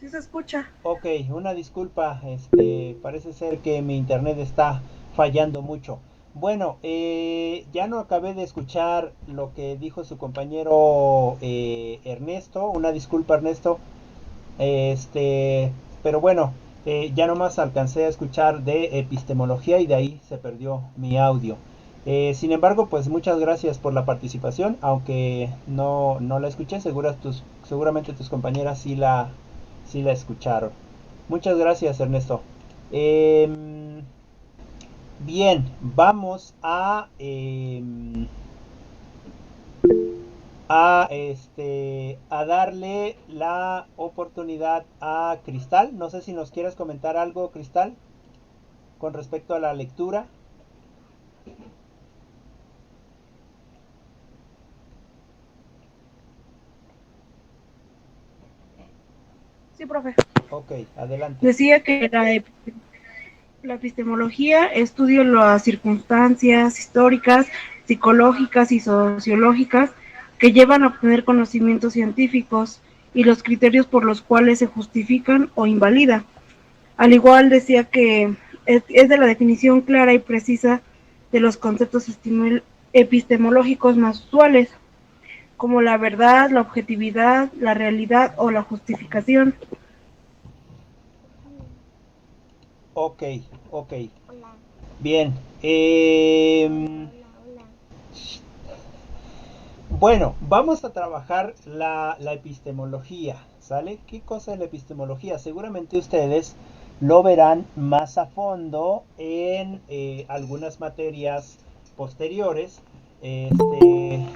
Sí se escucha. Ok, una disculpa, parece ser que mi internet está fallando mucho. Bueno, ya no acabé de escuchar lo que dijo su compañero Ernesto. Una disculpa, Ernesto. Pero bueno, ya nomás alcancé a escuchar de epistemología y de ahí se perdió mi audio. Sin embargo, pues muchas gracias por la participación, aunque no la escuché, seguramente tus compañeras sí la escucharon. Muchas gracias, Ernesto. Em, bien, vamos a darle la oportunidad a Cristal. No sé si nos quieres comentar algo, Cristal, con respecto a la lectura. Sí, profe. Ok, adelante. Decía que la epistemología estudia las circunstancias históricas, psicológicas y sociológicas que llevan a obtener conocimientos científicos y los criterios por los cuales se justifican o invalidan. Al igual decía que es de la definición clara y precisa de los conceptos epistemológicos más usuales, como la verdad, la objetividad, la realidad o la justificación. Ok, ok. Bien. Bueno, vamos a trabajar la epistemología, ¿sale? ¿Qué cosa es la epistemología? Seguramente ustedes lo verán más a fondo en algunas materias posteriores.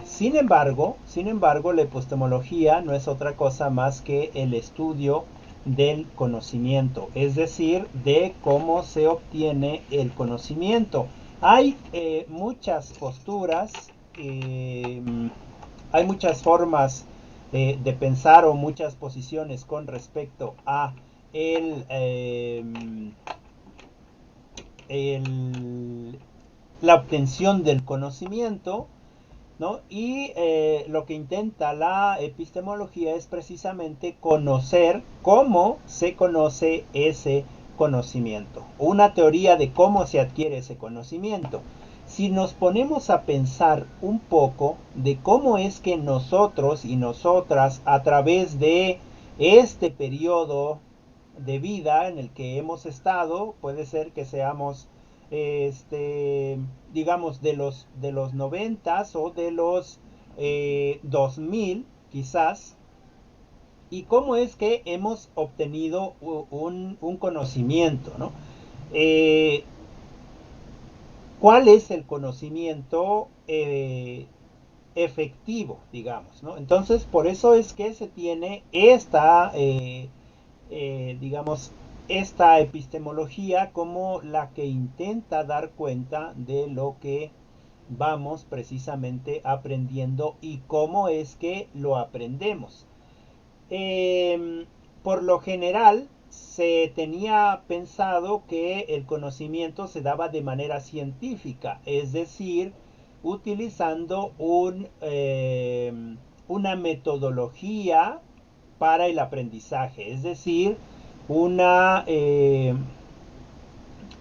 Sin embargo, la epistemología no es otra cosa más que el estudio del conocimiento, es decir, de cómo se obtiene el conocimiento. Hay muchas posturas, eh, hay muchas formas de pensar o muchas posiciones con respecto a el, eh, el, la obtención del conocimiento, ¿no? Y lo que intenta la epistemología es precisamente conocer cómo se conoce ese conocimiento, una teoría de cómo se adquiere ese conocimiento. Si nos ponemos a pensar un poco de cómo es que nosotros y nosotras a través de este periodo de vida en el que hemos estado, puede ser que seamos este digamos de los 90 o de los 2000 quizás, y cómo es que hemos obtenido un conocimiento, ¿no? Eh, ¿Cuál es el conocimiento efectivo, digamos, ¿no? Entonces, por eso es que se tiene digamos, esta epistemología como la que intenta dar cuenta de lo que vamos precisamente aprendiendo y cómo es que lo aprendemos. Por lo general, se tenía pensado que el conocimiento se daba de manera científica, es decir, utilizando una metodología para el aprendizaje, es decir, una, eh,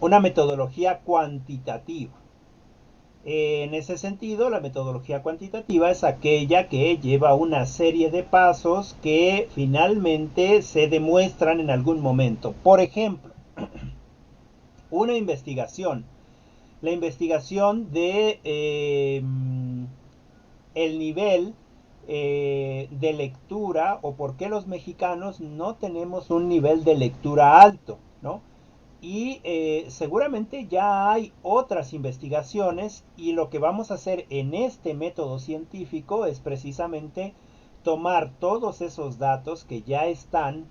una metodología cuantitativa. En ese sentido, la metodología cuantitativa es aquella que lleva una serie de pasos que finalmente se demuestran en algún momento. Por ejemplo, una investigación. La investigación de el nivel de lectura o por qué los mexicanos no tenemos un nivel de lectura alto, ¿no? Y seguramente ya hay otras investigaciones y lo que vamos a hacer en este método científico es precisamente tomar todos esos datos que ya están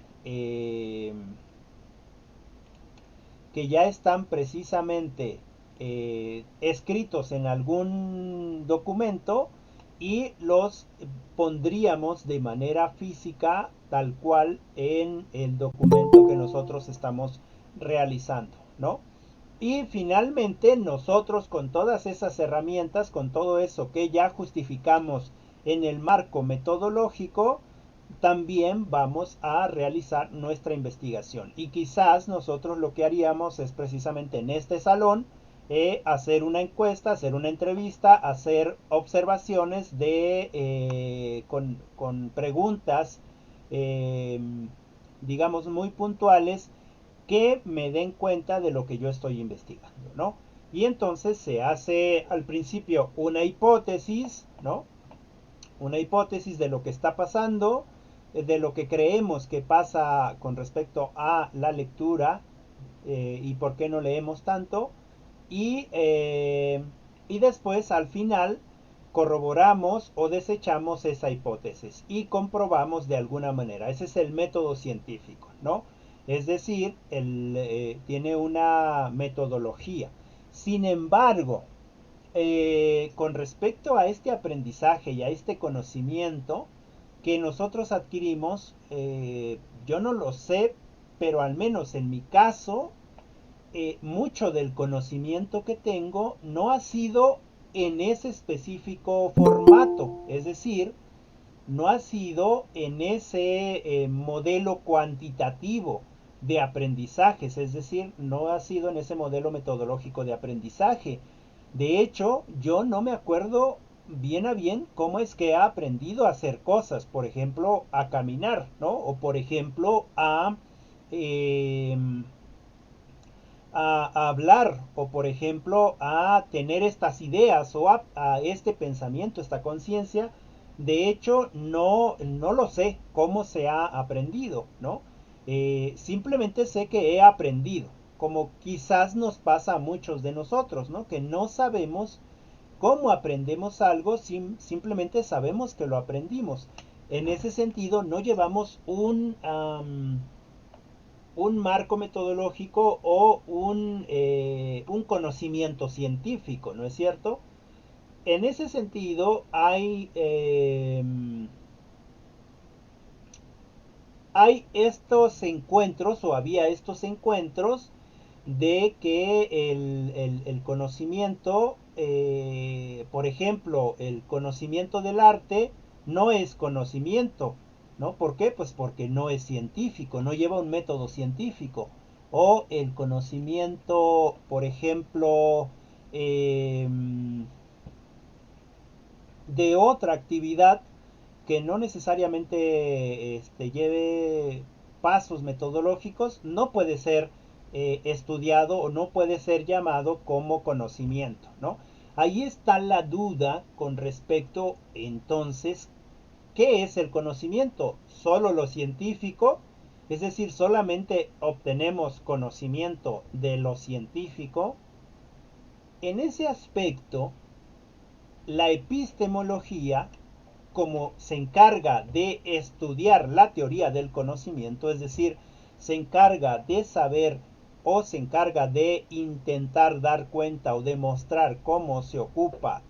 precisamente escritos en algún documento y los pondríamos de manera física tal cual en el documento que nosotros estamos realizando, ¿no? Y finalmente nosotros con todas esas herramientas, con todo eso que ya justificamos en el marco metodológico, también vamos a realizar nuestra investigación. Y quizás nosotros lo que haríamos es precisamente en este salón hacer una encuesta, hacer una entrevista, hacer observaciones con preguntas, eh, digamos, muy puntuales que me den cuenta de lo que yo estoy investigando, ¿no? Y entonces se hace al principio una hipótesis, ¿no? Una hipótesis de lo que está pasando, de lo que creemos que pasa con respecto a la lectura y por qué no leemos tanto. Y, eh, y después al final corroboramos o desechamos esa hipótesis y comprobamos de alguna manera. Ese es el método científico, ¿no? Es decir, tiene una metodología. Sin embargo, con respecto a este aprendizaje y a este conocimiento que nosotros adquirimos, yo no lo sé, pero al menos en mi caso, mucho del conocimiento que tengo no ha sido en ese específico formato, es decir, no ha sido en ese modelo cuantitativo de aprendizajes, es decir, no ha sido en ese modelo metodológico de aprendizaje. De hecho, yo no me acuerdo bien a bien cómo es que he aprendido a hacer cosas, por ejemplo, a caminar, ¿no? O por ejemplo, eh, a hablar, o por ejemplo, a tener estas ideas o a este pensamiento, esta conciencia. De hecho, no lo sé cómo se ha aprendido, ¿no? Simplemente sé que he aprendido, como quizás nos pasa a muchos de nosotros, ¿no? Que no sabemos cómo aprendemos algo, simplemente sabemos que lo aprendimos. En ese sentido, no llevamos un marco metodológico o un conocimiento científico, ¿no es cierto? En ese sentido, hay estos encuentros o había estos encuentros de que el conocimiento, por ejemplo, el conocimiento del arte no es conocimiento, ¿no? ¿Por qué? Pues porque no es científico, no lleva un método científico. O el conocimiento, por ejemplo, eh, de otra actividad que no necesariamente lleve pasos metodológicos, no puede ser estudiado o no puede ser llamado como conocimiento, ¿no? Ahí está la duda con respecto, entonces, ¿qué es el conocimiento? ¿Solo lo científico? Es decir, solamente obtenemos conocimiento de lo científico. En ese aspecto, la epistemología, como se encarga de estudiar la teoría del conocimiento, es decir, se encarga de saber o se encarga de intentar dar cuenta o demostrar cómo se ocupa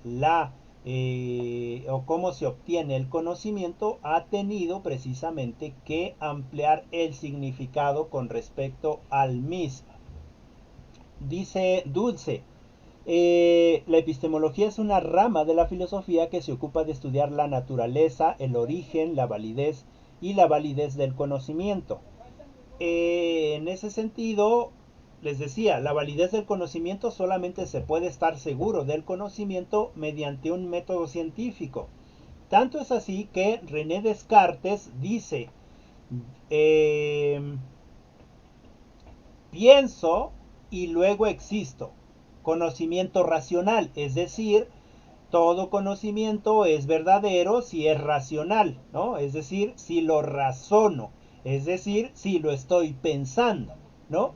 o cómo se obtiene el conocimiento, ha tenido precisamente que ampliar el significado con respecto al mismo. Dice Dulce, la epistemología es una rama de la filosofía que se ocupa de estudiar la naturaleza, el origen, la validez y la validez del conocimiento. En ese sentido, les decía, la validez del conocimiento solamente se puede estar seguro del conocimiento mediante un método científico. Tanto es así que René Descartes dice, eh, pienso y luego existo. Conocimiento racional, es decir, todo conocimiento es verdadero si es racional, ¿no? Es decir, si lo razono, es decir, si lo estoy pensando, ¿no?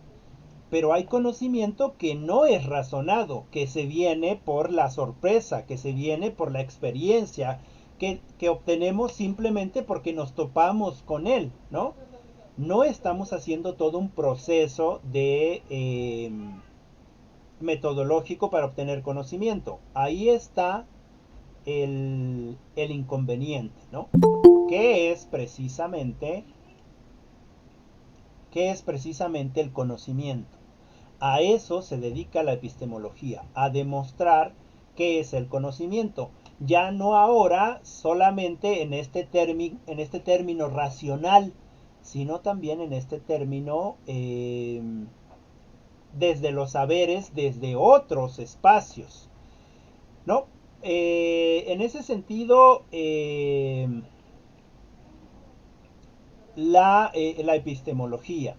Pero hay conocimiento que no es razonado, que se viene por la sorpresa, que se viene por la experiencia, que obtenemos simplemente porque nos topamos con él, ¿no? No estamos haciendo todo un proceso de metodológico para obtener conocimiento. Ahí está el inconveniente, ¿no? ¿Qué es precisamente, qué es precisamente el conocimiento? A eso se dedica la epistemología, a demostrar qué es el conocimiento. Ya no ahora solamente en este término racional, sino también en este término desde los saberes, desde otros espacios, ¿no? En ese sentido, la epistemología,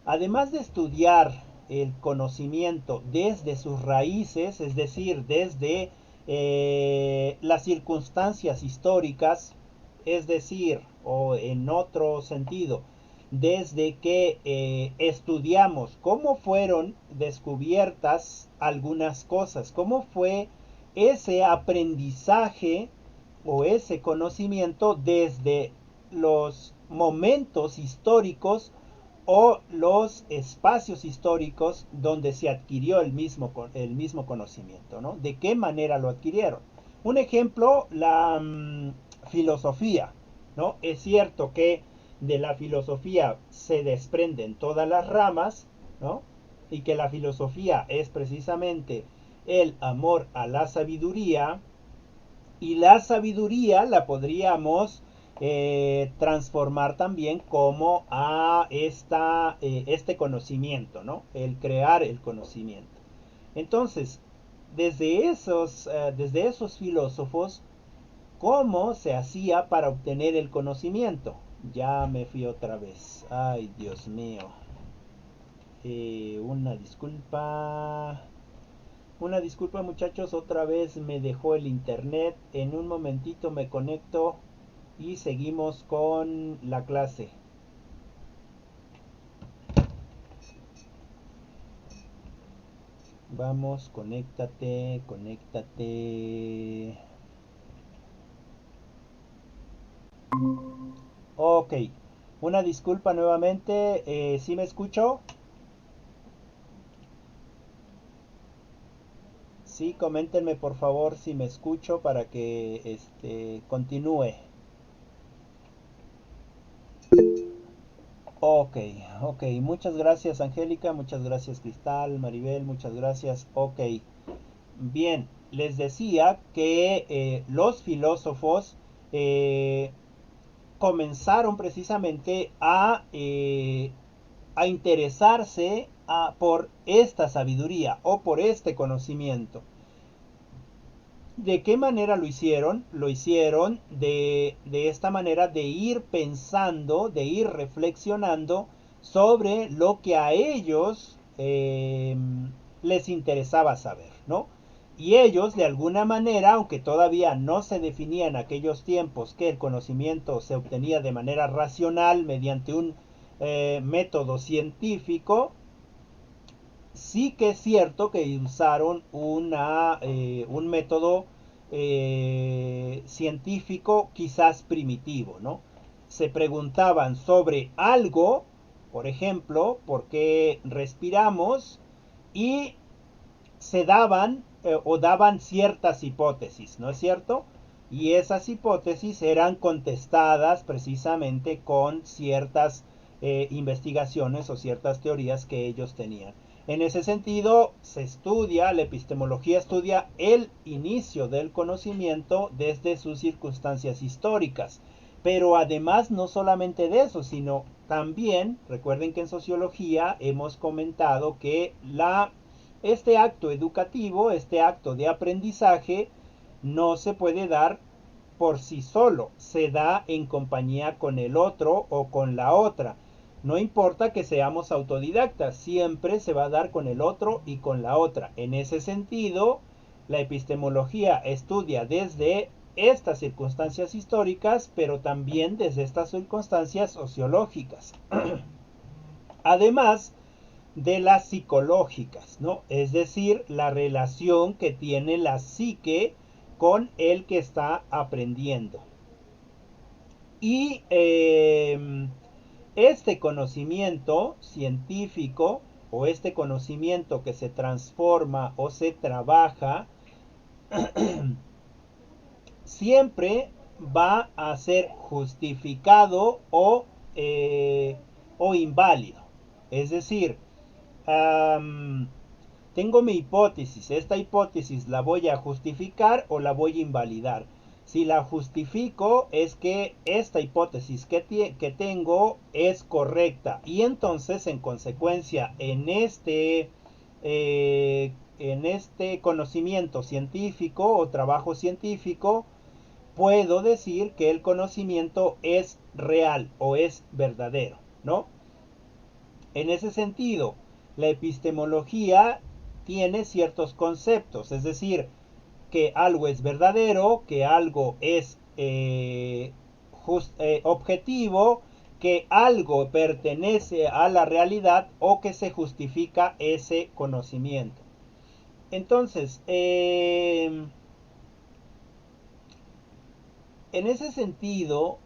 además de estudiar el conocimiento desde sus raíces, es decir, desde las circunstancias históricas, es decir, o en otro sentido, desde que estudiamos cómo fueron descubiertas algunas cosas, cómo fue ese aprendizaje o ese conocimiento desde los momentos históricos o los espacios históricos donde se adquirió el mismo conocimiento, ¿no? ¿De qué manera lo adquirieron? Un ejemplo, la filosofía, ¿no? Es cierto que de la filosofía se desprenden todas las ramas, ¿no? Y que la filosofía es precisamente el amor a la sabiduría, y la sabiduría la podríamos transformar también como a este conocimiento, ¿no? El crear el conocimiento. Entonces, desde esos filósofos, ¿cómo se hacía para obtener el conocimiento? Ya me fui otra vez. Ay, Dios mío. Una disculpa. Una disculpa muchachos, otra vez me dejó el internet. En un momentito me conecto y seguimos con la clase. Vamos, conéctate, conéctate. Ok, una disculpa nuevamente. ¿Sí me escucho? Sí, coméntenme por favor si me escucho para que continúe. Ok, ok, muchas gracias Angélica, muchas gracias Cristal, Maribel, muchas gracias. Ok, bien, les decía que los filósofos eh, comenzaron precisamente a interesarse por esta sabiduría o por este conocimiento. ¿De qué manera lo hicieron? Lo hicieron de esta manera de ir pensando, de ir reflexionando sobre lo que a ellos les interesaba saber, ¿no? Y ellos, de alguna manera, aunque todavía no se definía en aquellos tiempos que el conocimiento se obtenía de manera racional mediante un método científico, sí que es cierto que usaron un método científico quizás primitivo, ¿no? Se preguntaban sobre algo, por ejemplo, por qué respiramos, y se daban o daban ciertas hipótesis, ¿no es cierto? Y esas hipótesis eran contestadas precisamente con ciertas investigaciones o ciertas teorías que ellos tenían. En ese sentido, la epistemología estudia el inicio del conocimiento desde sus circunstancias históricas. Pero además no solamente de eso, sino también, recuerden que en sociología hemos comentado que este acto educativo, este acto de aprendizaje, no se puede dar por sí solo, se da en compañía con el otro o con la otra. No importa que seamos autodidactas, siempre se va a dar con el otro y con la otra. En ese sentido, la epistemología estudia desde estas circunstancias históricas, pero también desde estas circunstancias sociológicas. Además de las psicológicas, ¿no? Es decir, la relación que tiene la psique con el que está aprendiendo. Y este conocimiento científico o este conocimiento que se transforma o se trabaja siempre va a ser justificado o inválido. Es decir, tengo mi hipótesis, esta hipótesis la voy a justificar o la voy a invalidar. Si la justifico es que esta hipótesis que tengo es correcta y entonces en consecuencia en este conocimiento científico o trabajo científico puedo decir que el conocimiento es real o es verdadero, ¿no? En ese sentido, la epistemología tiene ciertos conceptos, es decir, que algo es verdadero, que algo es objetivo, que algo pertenece a la realidad o que se justifica ese conocimiento. Entonces, en ese sentido,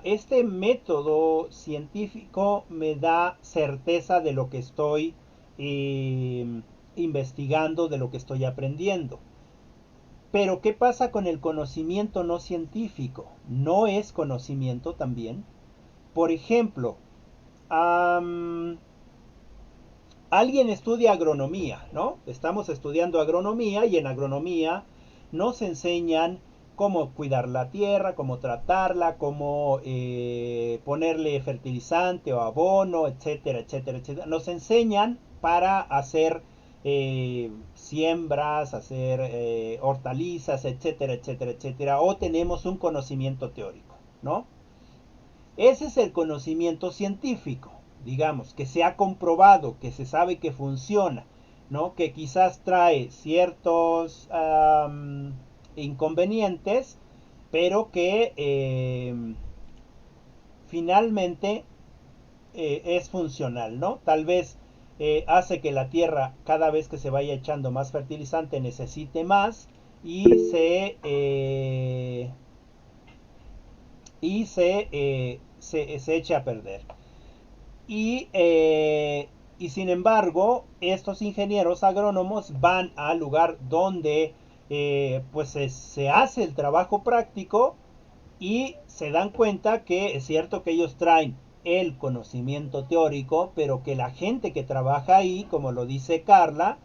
este método científico me da certeza de lo que estoy investigando, de lo que estoy aprendiendo. Pero ¿qué pasa con el conocimiento no científico? ¿No es conocimiento también? Por ejemplo, alguien estudia agronomía, ¿no? Estamos estudiando agronomía y en agronomía nos enseñan cómo cuidar la tierra, cómo tratarla, cómo ponerle fertilizante o abono, etcétera, etcétera, etcétera. Nos enseñan para hacer siembras, hacer hortalizas, etcétera, etcétera, etcétera. O tenemos un conocimiento teórico, ¿no? Ese es el conocimiento científico, digamos, que se ha comprobado, que se sabe que funciona, ¿no? Que quizás trae ciertos inconvenientes, pero que finalmente es funcional, ¿no? Tal vez hace que la tierra cada vez que se vaya echando más fertilizante necesite más y se eche a perder. Y sin embargo, estos ingenieros agrónomos van al lugar donde pues se hace el trabajo práctico y se dan cuenta que es cierto que ellos traen el conocimiento teórico, pero que la gente que trabaja ahí, como lo dice Carla,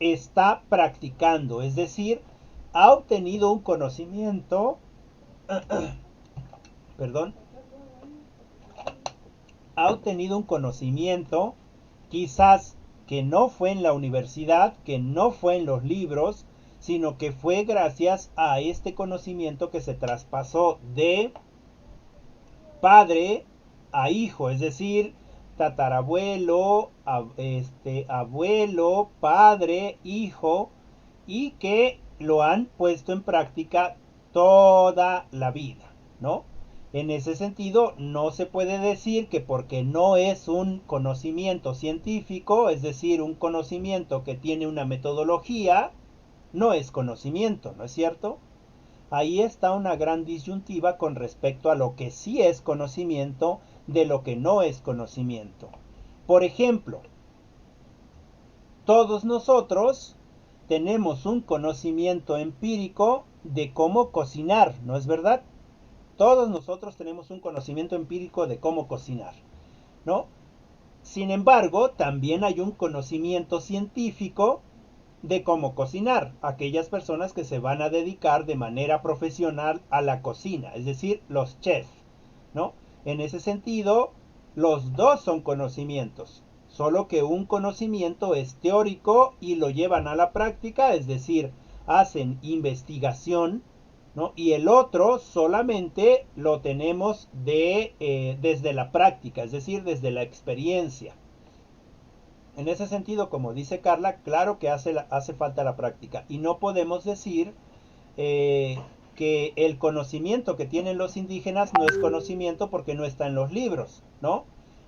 está practicando, es decir, ha obtenido un conocimiento, perdón, ha obtenido un conocimiento quizás que no fue en la universidad, que no fue en los libros, sino que fue gracias a este conocimiento que se traspasó de padre a hijo, es decir, tatarabuelo, abuelo, padre, hijo, y que lo han puesto en práctica toda la vida, ¿no? En ese sentido, no se puede decir que porque no es un conocimiento científico, es decir, un conocimiento que tiene una metodología, no es conocimiento, ¿no es cierto? Ahí está una gran disyuntiva con respecto a lo que sí es conocimiento de lo que no es conocimiento. Por ejemplo, todos nosotros tenemos un conocimiento empírico de cómo cocinar, ¿no es verdad? Todos nosotros tenemos un conocimiento empírico de cómo cocinar, ¿no? Sin embargo, también hay un conocimiento científico de cómo cocinar. Aquellas personas que se van a dedicar de manera profesional a la cocina, es decir, los chefs, ¿no? En ese sentido, los dos son conocimientos, solo que un conocimiento es teórico y lo llevan a la práctica, es decir, hacen investigación, ¿no? Y el otro solamente lo tenemos desde la práctica, es decir, desde la experiencia. En ese sentido, como dice Carla, claro que hace falta la práctica. Y no podemos decir que el conocimiento que tienen los indígenas no es conocimiento porque no está en los libros, ¿no?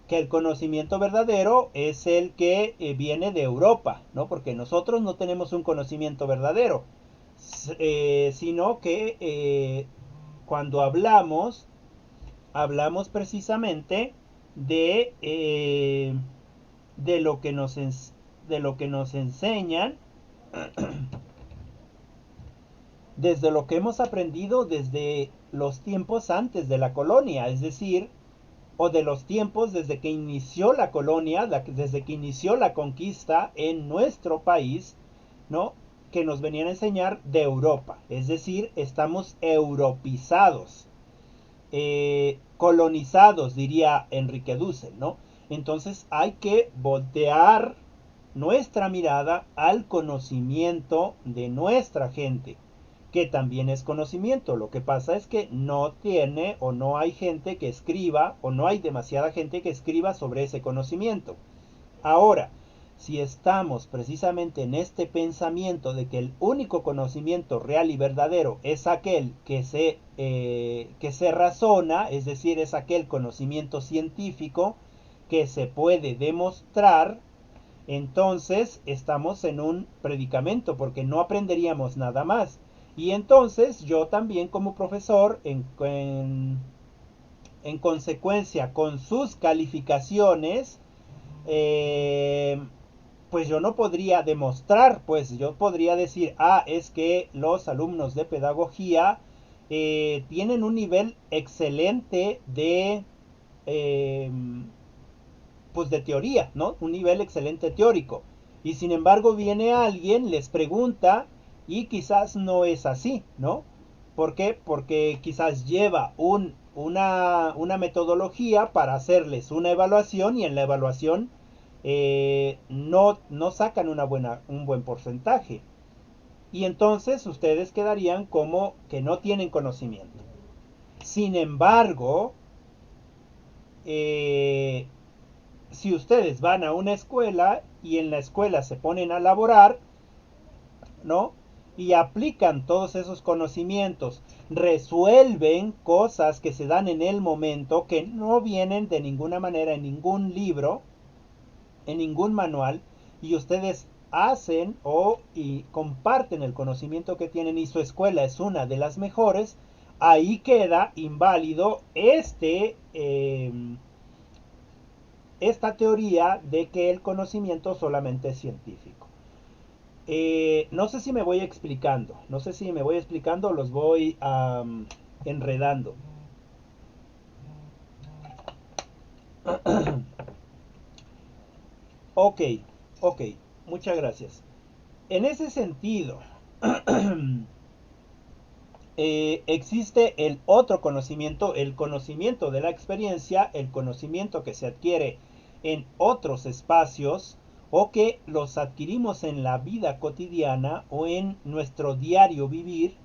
Que el conocimiento verdadero es el que viene de Europa, ¿no? Porque nosotros no tenemos un conocimiento verdadero, sino que cuando hablamos precisamente de de lo que nos, de lo que nos enseñan, desde lo que hemos aprendido desde los tiempos antes de la colonia, es decir, o de los tiempos desde que inició la colonia, desde que inició la conquista en nuestro país, ¿no? Que nos venían a enseñar de Europa. Es decir, estamos europeizados, colonizados, diría Enrique Dussel, ¿no? Entonces hay que voltear nuestra mirada al conocimiento de nuestra gente, que también es conocimiento. Lo que pasa es que no tiene o no hay gente que escriba, o no hay demasiada gente que escriba sobre ese conocimiento. Ahora, si estamos precisamente en este pensamiento de que el único conocimiento real y verdadero es aquel que se razona, es decir, es aquel conocimiento científico que se puede demostrar, entonces estamos en un predicamento porque no aprenderíamos nada más. Y entonces yo también como profesor, en consecuencia con sus calificaciones, eh, pues yo no podría demostrar, pues yo podría decir, es que los alumnos de pedagogía tienen un nivel excelente eh, pues de teoría, ¿no? Un nivel excelente teórico. Y sin embargo viene alguien, les pregunta y quizás no es así, ¿no? ¿Por qué? Porque quizás lleva una metodología para hacerles una evaluación y en la evaluación no sacan un buen porcentaje. Y entonces ustedes quedarían como que no tienen conocimiento. Sin embargo, eh, si ustedes van a una escuela y en la escuela se ponen a laborar, ¿no? Y aplican todos esos conocimientos, resuelven cosas que se dan en el momento, que no vienen de ninguna manera en ningún libro, en ningún manual, y ustedes hacen y comparten el conocimiento que tienen y su escuela es una de las mejores, ahí queda inválido esta teoría de que el conocimiento solamente es científico. No sé si me voy explicando, no sé si me voy explicando o los voy enredando. Ok, ok, muchas gracias. En ese sentido, existe el otro conocimiento, el conocimiento de la experiencia, el conocimiento que se adquiere en otros espacios o que los adquirimos en la vida cotidiana o en nuestro diario vivir,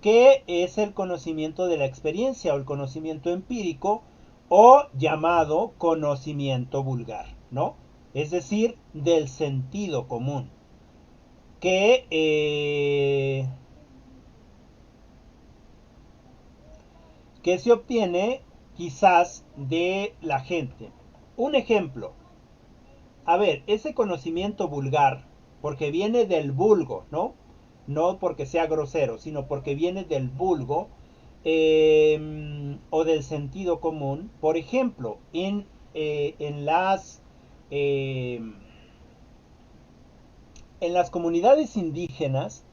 que es el conocimiento de la experiencia o el conocimiento empírico o llamado conocimiento vulgar, ¿no? Es decir, del sentido común, que que se obtiene quizás de la gente. Un ejemplo, a ver, ese conocimiento vulgar, porque viene del vulgo, ¿no? No porque sea grosero, sino porque viene del vulgo o del sentido común. Por ejemplo, eh, en las comunidades indígenas,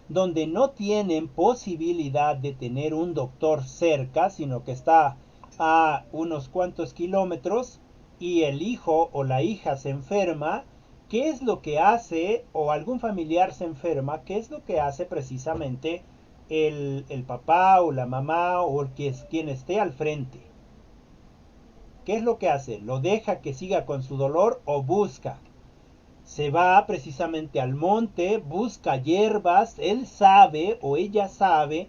donde no tienen posibilidad de tener un doctor cerca, sino que está a unos cuantos kilómetros y el hijo o la hija se enferma, ¿qué es lo que hace? O algún familiar se enferma, ¿qué es lo que hace precisamente el papá o la mamá o quien esté al frente? ¿Qué es lo que hace? ¿Lo deja que siga con su dolor o busca? Se va precisamente al monte, busca hierbas, él sabe o ella sabe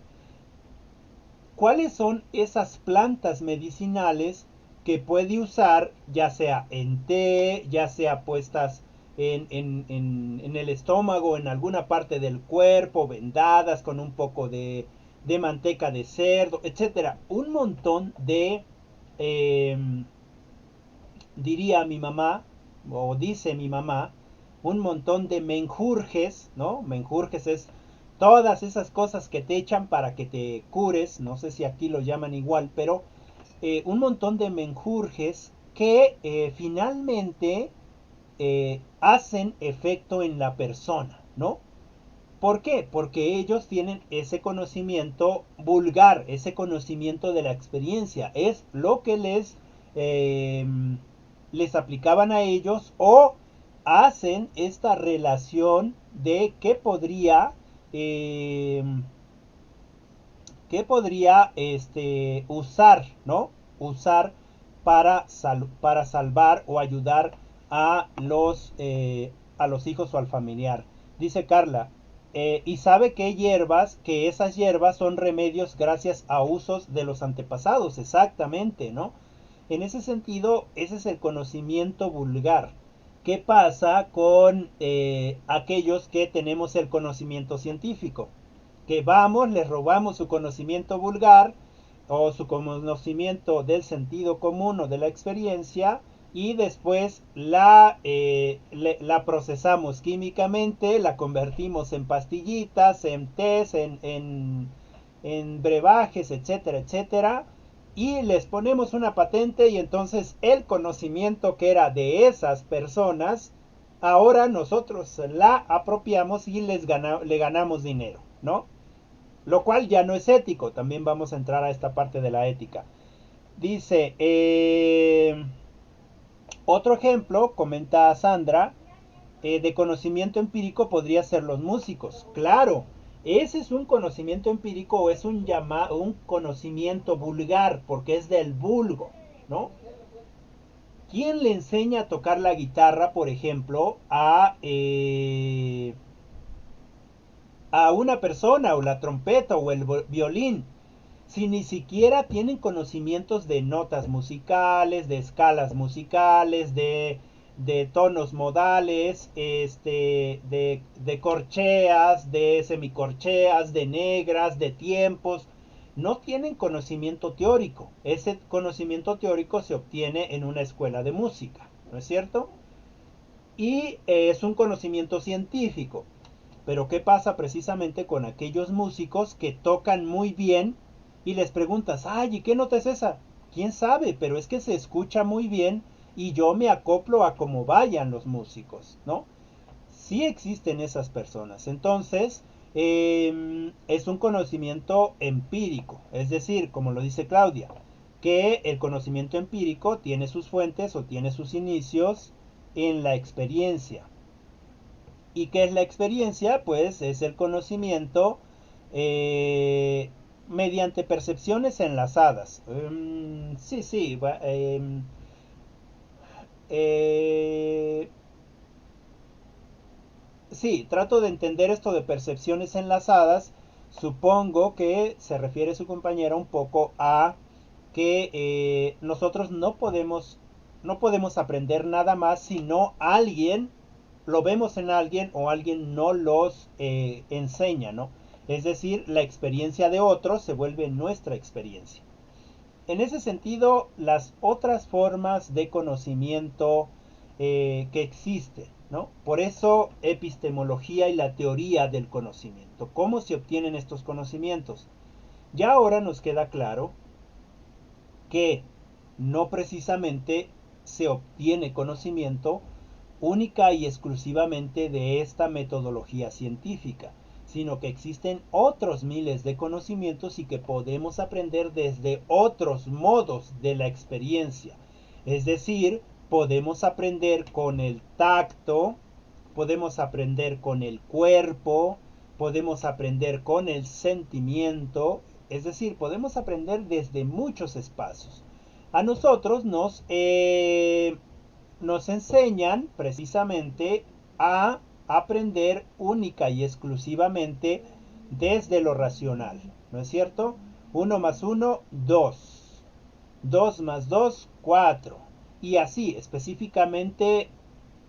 cuáles son esas plantas medicinales que puede usar, ya sea en té, ya sea puestas en el estómago, en alguna parte del cuerpo, vendadas con un poco de manteca de cerdo, etcétera. Un montón eh, diría mi mamá, o dice mi mamá, un montón de menjurjes, ¿no? Menjurjes es todas esas cosas que te echan para que te cures, no sé si aquí lo llaman igual, pero un montón de menjurjes que finalmente hacen efecto en la persona, ¿no? ¿Por qué? Porque ellos tienen ese conocimiento vulgar, ese conocimiento de la experiencia, es lo que les eh, les aplicaban a ellos, o hacen esta relación de eh, usar, ¿no? Usar para salvar o ayudar a los hijos o al familiar. Dice Carla, y sabe que esas hierbas son remedios gracias a usos de los antepasados, exactamente, ¿no? En ese sentido, ese es el conocimiento vulgar. ¿Qué pasa con aquellos que tenemos el conocimiento científico? Que vamos, les robamos su conocimiento vulgar o su conocimiento del sentido común o de la experiencia, y después la procesamos químicamente, la convertimos en pastillitas, en tés, en brebajes, etcétera, etcétera, y les ponemos una patente, y entonces el conocimiento que era de esas personas, ahora nosotros la apropiamos y le ganamos dinero, ¿no? Lo cual ya no es ético. También vamos a entrar a esta parte de la ética. Dice, otro ejemplo, comenta Sandra, de conocimiento empírico podría ser los músicos. Claro, ese es un conocimiento empírico, o es un conocimiento vulgar, porque es del vulgo, ¿no? ¿Quién le enseña a tocar la guitarra, por ejemplo, a una persona, o la trompeta o el violín, si ni siquiera tienen conocimientos de notas musicales, de escalas musicales, de tonos modales, de corcheas, de semicorcheas, de negras, de tiempos? No tienen conocimiento teórico. Ese conocimiento teórico se obtiene en una escuela de música, ¿no es cierto? Y es un conocimiento científico. Pero ¿qué pasa precisamente con aquellos músicos que tocan muy bien y les preguntas, ay, ¿y qué nota es esa? ¿Quién sabe? Pero es que se escucha muy bien y yo me acoplo a cómo vayan los músicos, ¿no? Sí existen esas personas. Entonces, es un conocimiento empírico. Es decir, como lo dice Claudia, que el conocimiento empírico tiene sus fuentes o tiene sus inicios en la experiencia. ¿Y qué es la experiencia? Pues es el conocimiento eh, mediante percepciones enlazadas. Sí, sí. Eh, sí, trato de entender esto de percepciones enlazadas. Supongo que se refiere su compañera un poco a que nosotros no podemos aprender nada más si no alguien lo vemos en alguien, o alguien no los enseña, ¿no? Es decir, la experiencia de otros se vuelve nuestra experiencia. En ese sentido, las otras formas de conocimiento que existen, ¿no? Por eso, epistemología y la teoría del conocimiento. ¿Cómo se obtienen estos conocimientos? Ya ahora nos queda claro que no precisamente se obtiene conocimiento única y exclusivamente de esta metodología científica, sino que existen otros miles de conocimientos y que podemos aprender desde otros modos de la experiencia. Es decir, podemos aprender con el tacto, podemos aprender con el cuerpo, podemos aprender con el sentimiento, es decir, podemos aprender desde muchos espacios. A nosotros nos enseñan precisamente a aprender única y exclusivamente desde lo racional, ¿no es cierto? Uno más uno, 2. 2 más 2, 4. Y así, específicamente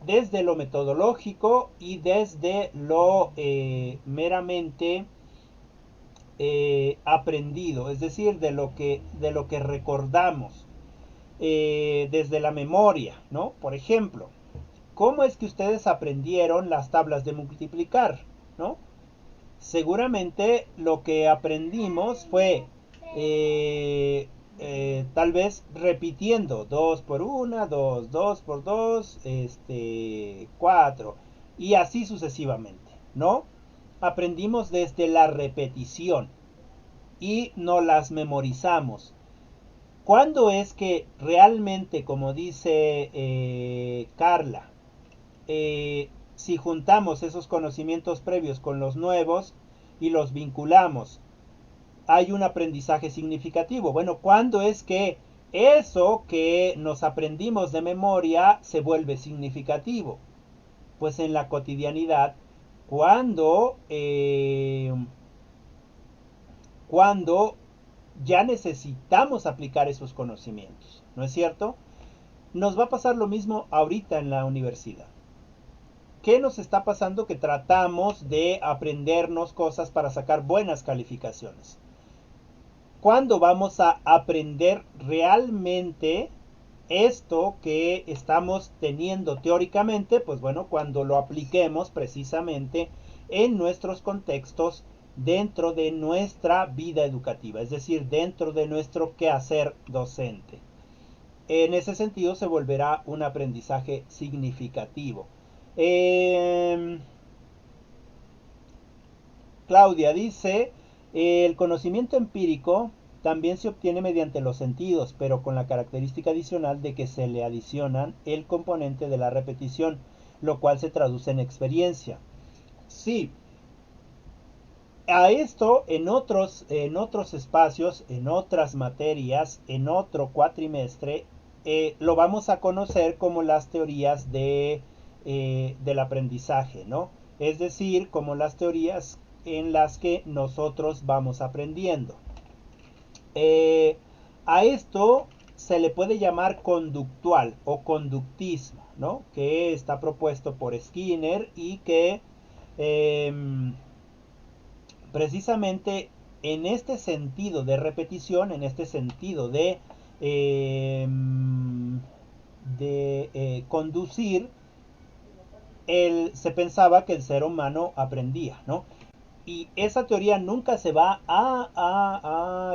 desde lo metodológico y desde lo meramente aprendido, es decir, de lo que recordamos, desde la memoria, ¿no? Por ejemplo, ¿cómo es que ustedes aprendieron las tablas de multiplicar? ¿No? Seguramente lo que aprendimos fue tal vez repitiendo 2 por 1, 2, 2 por 2, 4, y así sucesivamente, ¿no? Aprendimos desde la repetición y no las memorizamos. ¿Cuándo es que realmente, como dice Carla, si juntamos esos conocimientos previos con los nuevos y los vinculamos, hay un aprendizaje significativo? Bueno, ¿cuándo es que eso que nos aprendimos de memoria se vuelve significativo? Pues en la cotidianidad, cuando, cuando ya necesitamos aplicar esos conocimientos, ¿no es cierto? Nos va a pasar lo mismo ahorita en la universidad. ¿Qué nos está pasando? Que tratamos de aprendernos cosas para sacar buenas calificaciones. ¿Cuándo vamos a aprender realmente esto que estamos teniendo teóricamente? Pues bueno, cuando lo apliquemos precisamente en nuestros contextos dentro de nuestra vida educativa, es decir, dentro de nuestro quehacer docente. En ese sentido se volverá un aprendizaje significativo. Claudia dice, el conocimiento empírico también se obtiene mediante los sentidos, pero con la característica adicional de que se le adicionan el componente de la repetición, lo cual se traduce en experiencia. Sí, a esto en otros espacios, en otras materias, en otro cuatrimestre, lo vamos a conocer como las teorías del aprendizaje, ¿no? Es decir, como las teorías en las que nosotros vamos aprendiendo. Eh, a esto se le puede llamar conductual o conductismo, ¿no? Que está propuesto por Skinner y que precisamente en este sentido de repetición, en este sentido eh, conducir, se pensaba que el ser humano aprendía, ¿no? Y esa teoría nunca se va a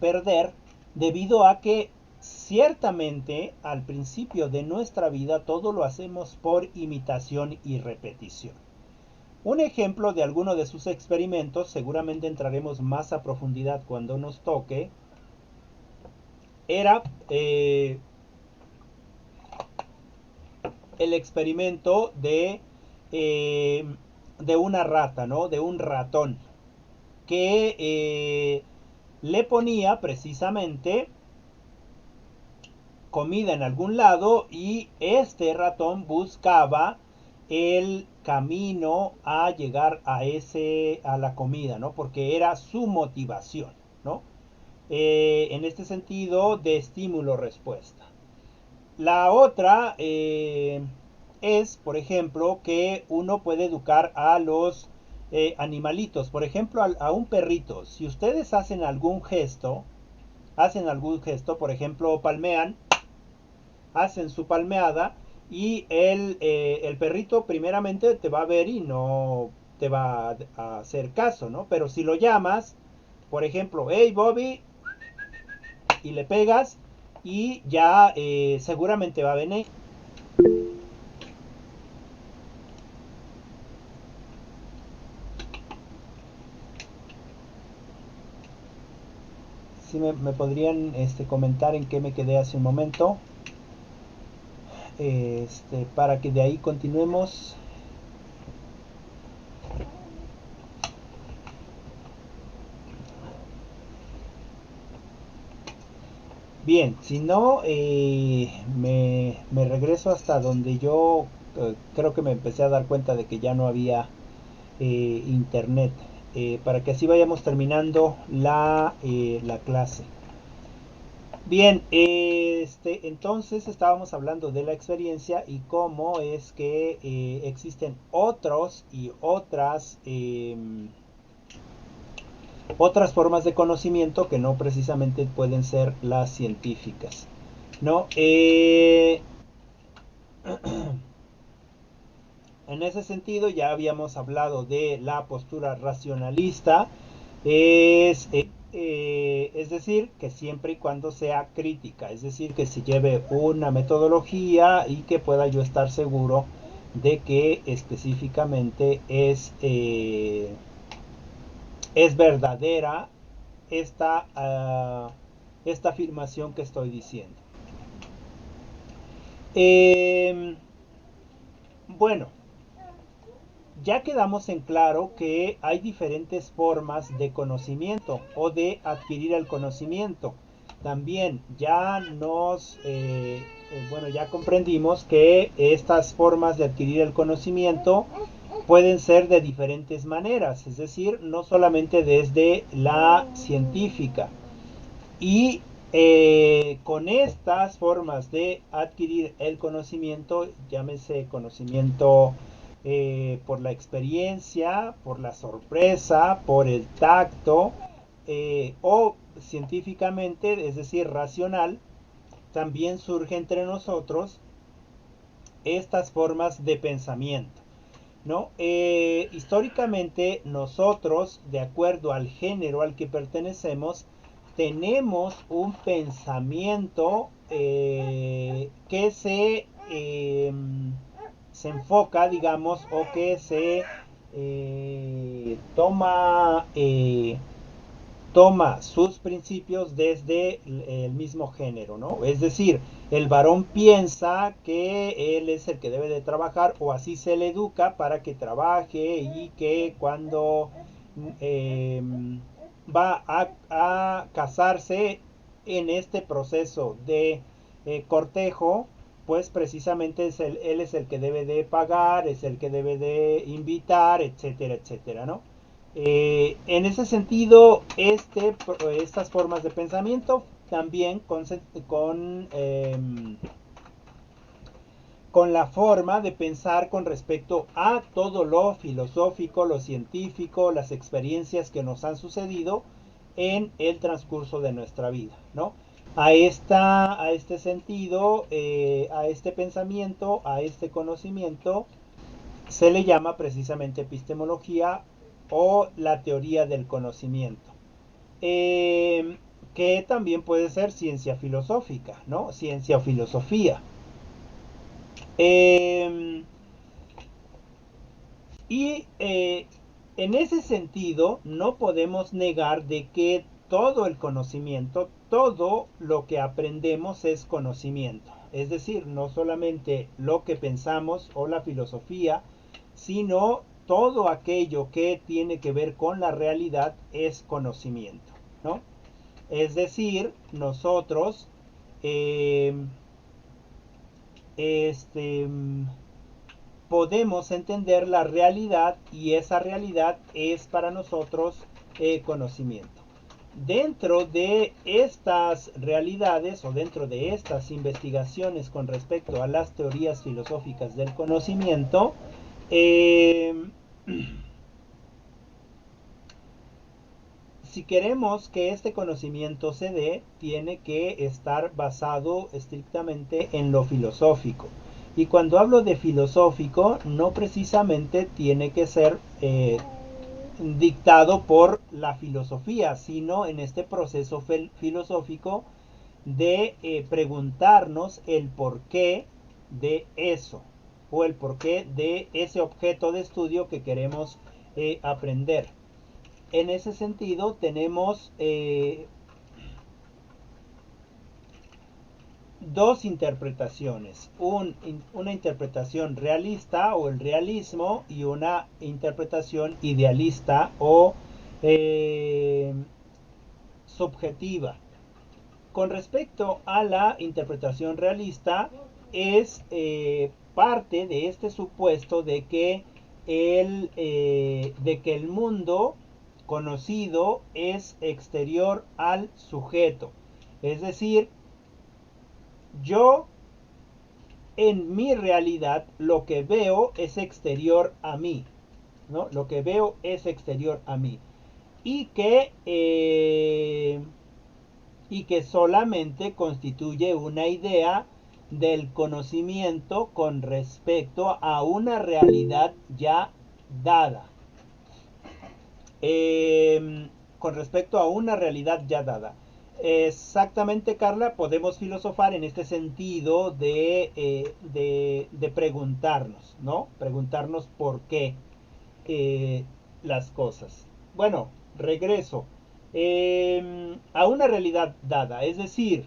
perder debido a que ciertamente al principio de nuestra vida todo lo hacemos por imitación y repetición. Un ejemplo de alguno de sus experimentos, seguramente entraremos más a profundidad cuando nos toque, era el experimento de una rata, ¿no? De un ratón, que le ponía precisamente comida en algún lado y este ratón buscaba el camino a llegar a la comida, ¿no? Porque era su motivación, ¿no? En este sentido de estímulo-respuesta. La otra es, por ejemplo, que uno puede educar a los animalitos. Por ejemplo, a un perrito. Si ustedes hacen algún gesto, por ejemplo, palmean, hacen su palmeada y el perrito primeramente te va a ver y no te va a hacer caso, ¿no? Pero si lo llamas, por ejemplo, hey Bobby, y le pegas y ya seguramente va a venir. Si me podrían comentar en qué me quedé hace un momento, para que de ahí continuemos. Bien, si no, me regreso hasta donde yo creo que me empecé a dar cuenta de que ya no había internet, para que así vayamos terminando la clase. Bien, entonces estábamos hablando de la experiencia y cómo es que existen otros y otras formas de conocimiento que no precisamente pueden ser las científicas, ¿no? En ese sentido ya habíamos hablado de la postura racionalista, es decir, que siempre y cuando sea crítica, es decir, que se lleve una metodología y que pueda yo estar seguro de que específicamente es verdadera esta, esta afirmación que estoy diciendo. Bueno, ya quedamos en claro que hay diferentes formas de conocimiento o de adquirir el conocimiento. También ya comprendimos que estas formas de adquirir el conocimiento pueden ser de diferentes maneras, es decir, no solamente desde la científica. Y con estas formas de adquirir el conocimiento, llámese conocimiento por la experiencia, por la sorpresa, por el tacto, o científicamente, es decir, racional, también surge entre nosotros estas formas de pensamiento, ¿no? Históricamente nosotros, de acuerdo al género al que pertenecemos, tenemos un pensamiento se enfoca, digamos, o que se toma sus principios desde el mismo género, ¿no? Es decir, el varón piensa que él es el que debe de trabajar, o así se le educa para que trabaje, y que cuando eh, va a casarse en este proceso de cortejo, pues precisamente él es el que debe de pagar, es el que debe de invitar, etcétera, etcétera, ¿no? En ese sentido, estas formas de pensamiento también con la forma de pensar con respecto a todo lo filosófico, lo científico, las experiencias que nos han sucedido en el transcurso de nuestra vida, ¿no? A este sentido, a este pensamiento, a este conocimiento, se le llama precisamente epistemología o la teoría del conocimiento, que también puede ser ciencia filosófica, ¿no? Ciencia o filosofía. Eh, y en ese sentido no podemos negar de que todo el conocimiento, todo lo que aprendemos es conocimiento. Es decir, no solamente lo que pensamos o la filosofía, sino todo aquello que tiene que ver con la realidad es conocimiento, ¿no? Es decir, nosotros eh, este, podemos entender la realidad, y esa realidad es para nosotros conocimiento. Dentro de estas realidades, o dentro de estas investigaciones con respecto a las teorías filosóficas del conocimiento, eh, si queremos que este conocimiento se dé, tiene que estar basado estrictamente en lo filosófico. Y cuando hablo de filosófico, no precisamente tiene que ser dictado por la filosofía, sino en este proceso filosófico de preguntarnos el porqué de eso, o el porqué de ese objeto de estudio que queremos aprender. En ese sentido tenemos dos interpretaciones, una interpretación realista o el realismo, y una interpretación idealista o subjetiva. Con respecto a la interpretación realista, es parte de este supuesto de que el mundo conocido es exterior al sujeto. Es decir, yo en mi realidad lo que veo es exterior a mí, ¿no? Lo que veo es exterior a mí. Y que solamente constituye una idea del conocimiento con respecto a una realidad ya dada. Con respecto a una realidad ya dada. Exactamente, Carla, podemos filosofar en este sentido de preguntarnos, ¿no? Preguntarnos por qué las cosas. Bueno, regreso. a una realidad dada. Es decir,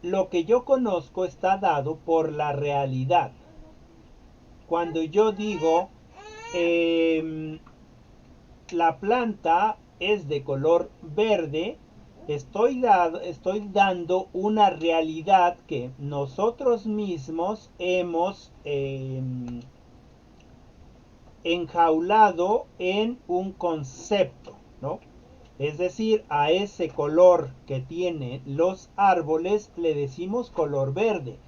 lo que yo conozco está dado por la realidad. Cuando yo digo la planta es de color verde, estoy dando una realidad que nosotros mismos hemos enjaulado en un concepto, ¿no? Es decir, a ese color que tienen los árboles le decimos color verde.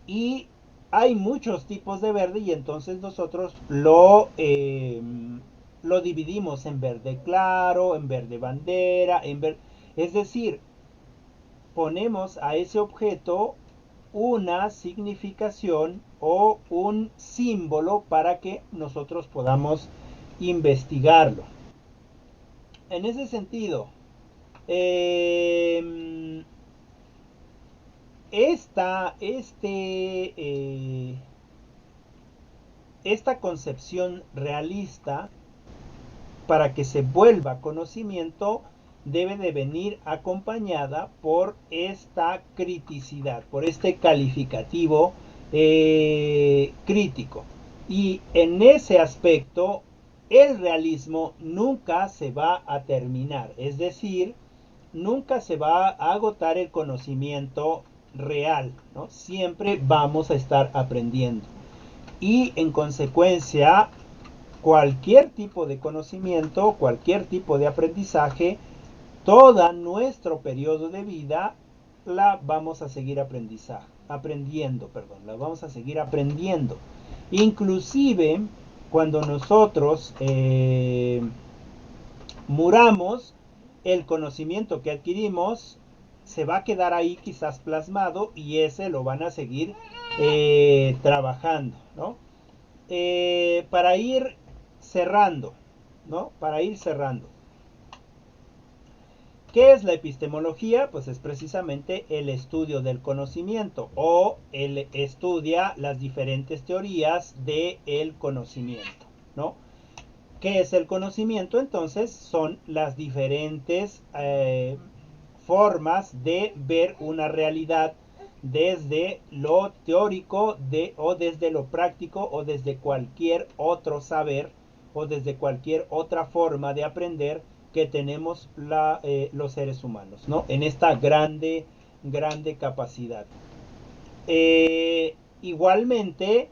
Y hay muchos tipos de verde y entonces nosotros lo dividimos en verde claro, en verde bandera, es decir, ponemos a ese objeto una significación o un símbolo para que nosotros podamos investigarlo. En ese sentido, eh, esta, este, esta concepción realista, para que se vuelva conocimiento, debe de venir acompañada por esta criticidad, por este calificativo crítico. Y en ese aspecto, el realismo nunca se va a terminar, es decir, nunca se va a agotar el conocimiento real, ¿no? Siempre vamos a estar aprendiendo. Y en consecuencia, cualquier tipo de conocimiento, cualquier tipo de aprendizaje, todo nuestro periodo de vida la vamos a seguir aprendiendo, la vamos a seguir aprendiendo. Inclusive cuando nosotros muramos, el conocimiento que adquirimos se va a quedar ahí quizás plasmado y ese lo van a seguir trabajando, ¿no? Para ir cerrando, ¿no? Para ir cerrando. ¿Qué es la epistemología? Pues es precisamente el estudio del conocimiento o el estudia las diferentes teorías del conocimiento, ¿no? ¿Qué es el conocimiento? Entonces son las diferentes formas de ver una realidad desde lo teórico o desde lo práctico o desde cualquier otro saber o desde cualquier otra forma de aprender que tenemos los seres humanos, ¿no? En esta grande capacidad. Igualmente,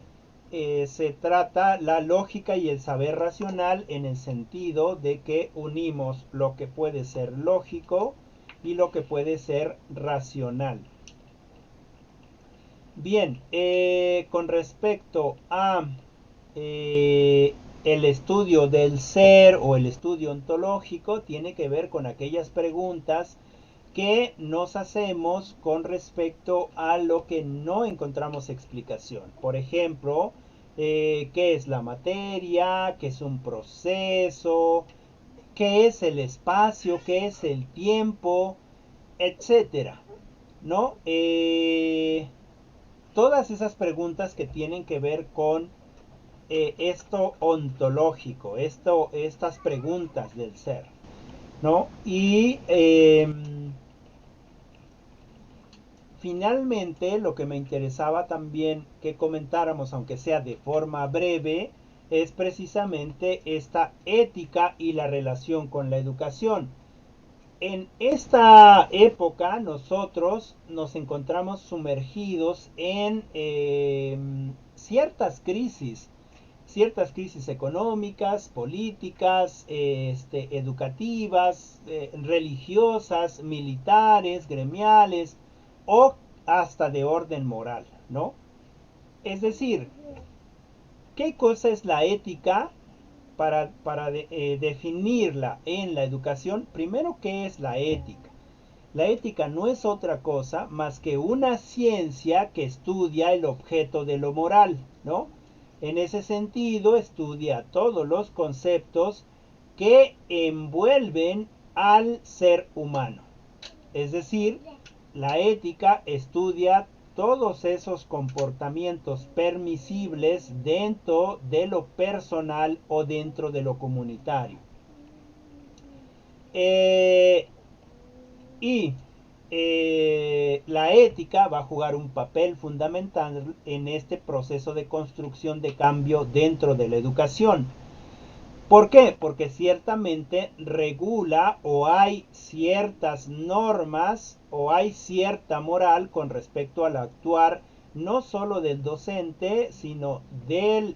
se trata la lógica y el saber racional en el sentido de que unimos lo que puede ser lógico y lo que puede ser racional. Bien, con respecto a el estudio del ser o el estudio ontológico, tiene que ver con aquellas preguntas que nos hacemos con respecto a lo que no encontramos explicación. Por ejemplo, ¿qué es la materia? ¿Qué es un proceso? ¿Qué es el espacio? ¿Qué es el tiempo? Etcétera, ¿no? Todas esas preguntas que tienen que ver con esto ontológico, estas preguntas del ser, ¿no? Y finalmente, lo que me interesaba también que comentáramos, aunque sea de forma breve, es precisamente esta ética y la relación con la educación. En esta época nosotros nos encontramos sumergidos en ciertas crisis económicas, políticas, educativas, religiosas, militares, gremiales o hasta de orden moral, ¿no? Es decir, ¿qué cosa es la ética? Para definirla en la educación, primero, ¿qué es la ética? La ética no es otra cosa más que una ciencia que estudia el objeto de lo moral, ¿no? En ese sentido, estudia todos los conceptos que envuelven al ser humano. Es decir, la ética estudia todos esos comportamientos permisibles dentro de lo personal o dentro de lo comunitario. Y la ética va a jugar un papel fundamental en este proceso de construcción de cambio dentro de la educación. ¿Por qué? Porque ciertamente regula o hay ciertas normas o hay cierta moral con respecto al actuar no solo del docente, sino de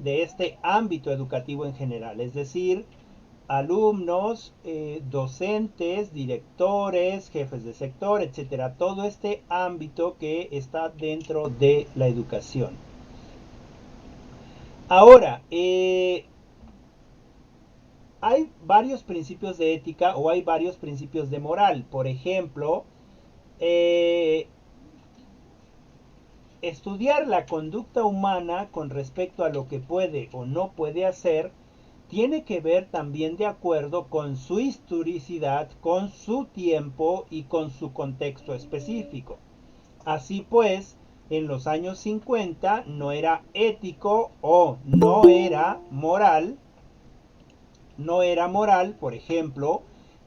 este ámbito educativo en general. Es decir, alumnos, docentes, directores, jefes de sector, etcétera. Todo este ámbito que está dentro de la educación. Ahora, hay varios principios de ética o hay varios principios de moral. Por ejemplo, eh, estudiar la conducta humana con respecto a lo que puede o no puede hacer tiene que ver también de acuerdo con su historicidad, con su tiempo y con su contexto específico. Así pues, en los años 50 no era ético o no era moral, por ejemplo,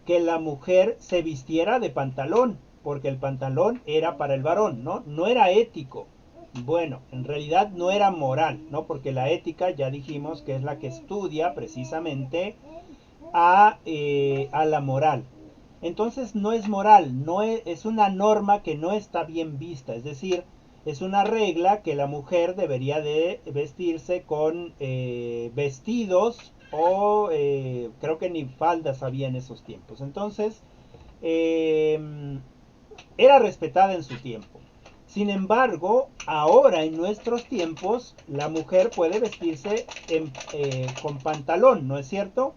que la mujer se vistiera de pantalón, porque el pantalón era para el varón, ¿no? No era ético. Bueno, en realidad no era moral, ¿no? Porque la ética ya dijimos que es la que estudia precisamente a la moral. Entonces no es moral, es una norma que no está bien vista, es decir, es una regla que la mujer debería de vestirse con vestidos o creo que ni faldas había en esos tiempos. Entonces, eh, era respetada en su tiempo. Sin embargo, ahora en nuestros tiempos, la mujer puede vestirse con pantalón, ¿no es cierto?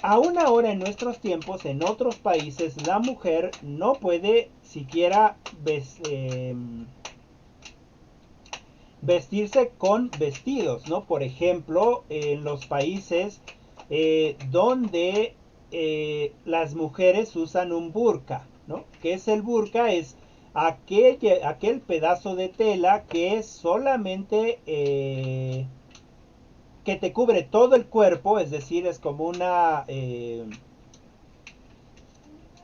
Aún ahora en nuestros tiempos, en otros países, la mujer no puede siquiera vestirse con vestidos, ¿no? Por ejemplo, en los países donde las mujeres usan un burka, ¿no? ¿Qué es el burka? Es aquel pedazo de tela que es solamente que te cubre todo el cuerpo, es decir, es como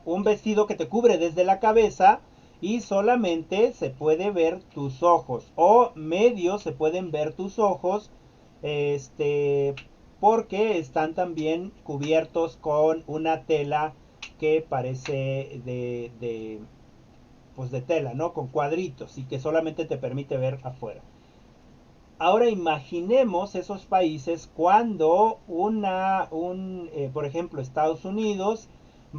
un vestido que te cubre desde la cabeza y solamente se puede ver tus ojos o medio se pueden ver tus ojos porque están también cubiertos con una tela que parece pues de tela, ¿no? Con cuadritos y que solamente te permite ver afuera. Ahora imaginemos esos países cuando por ejemplo, Estados Unidos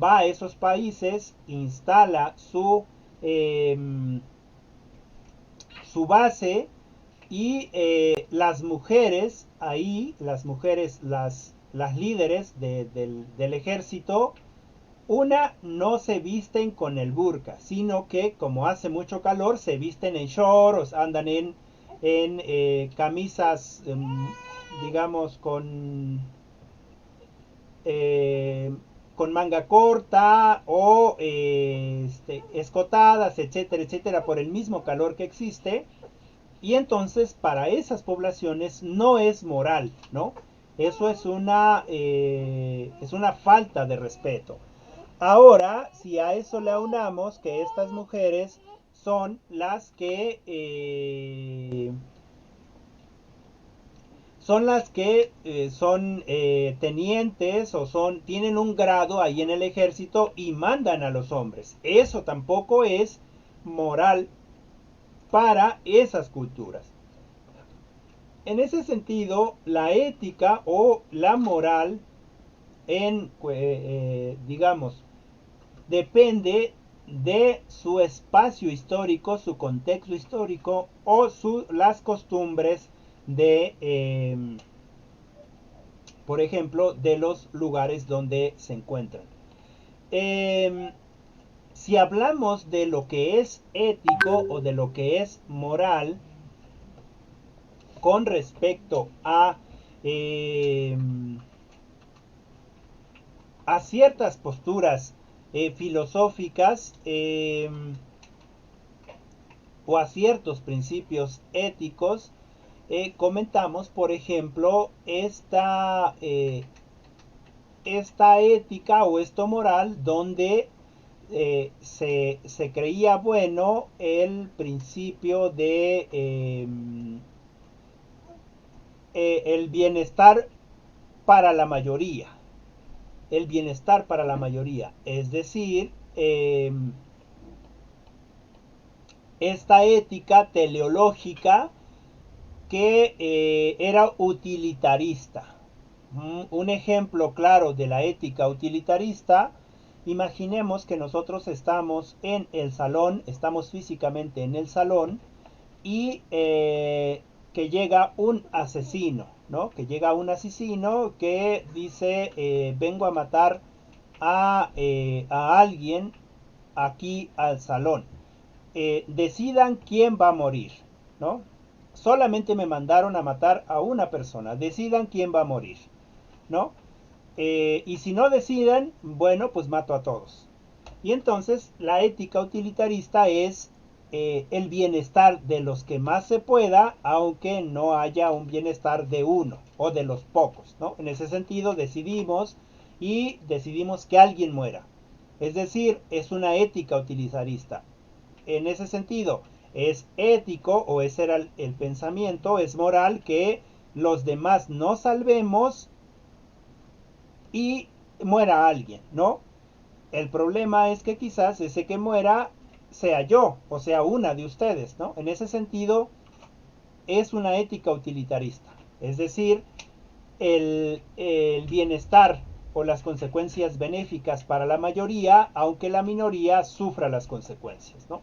va a esos países, instala eh, su base y las mujeres ahí, las líderes del ejército, una no se visten con el burka, sino que como hace mucho calor se visten en shorts, andan en camisas, digamos, eh, con manga corta o escotadas, etcétera, etcétera, por el mismo calor que existe. Y entonces para esas poblaciones no es moral, ¿no? Eso es una falta de respeto. Ahora, si a eso le aunamos que estas mujeres son son tenientes o tienen un grado ahí en el ejército y mandan a los hombres. Eso tampoco es moral para esas culturas. En ese sentido, la ética o la moral digamos, depende de su espacio histórico, su contexto histórico o las costumbres por ejemplo, de los lugares donde se encuentran. Eh, si hablamos de lo que es ético o de lo que es moral con respecto eh, a ciertas posturas filosóficas, o a ciertos principios éticos, comentamos, por ejemplo, esta ética o esto moral donde se creía bueno el principio de el bienestar para la mayoría. El bienestar para la mayoría. Es decir, esta ética teleológica que era utilitarista. Un ejemplo claro de la ética utilitarista, imaginemos que nosotros estamos en el salón, estamos físicamente en el salón y que llega un asesino, ¿no? Que llega un asesino que dice, vengo a matar a alguien aquí al salón. Decidan quién va a morir, ¿no? Solamente me mandaron a matar a una persona, decidan quién va a morir, ¿no? Y si no deciden, bueno, pues mato a todos. Y entonces la ética utilitarista es el bienestar de los que más se pueda, aunque no haya un bienestar de uno o de los pocos, ¿no? En ese sentido decidimos que alguien muera. Es decir, es una ética utilitarista. En ese sentido, es ético, o ese era el pensamiento, es moral que los demás no salvemos y muera alguien, ¿no? El problema es que quizás ese que muera sea yo, o sea, una de ustedes, ¿no? En ese sentido, es una ética utilitarista. Es decir, el bienestar o las consecuencias benéficas para la mayoría, aunque la minoría sufra las consecuencias, ¿no?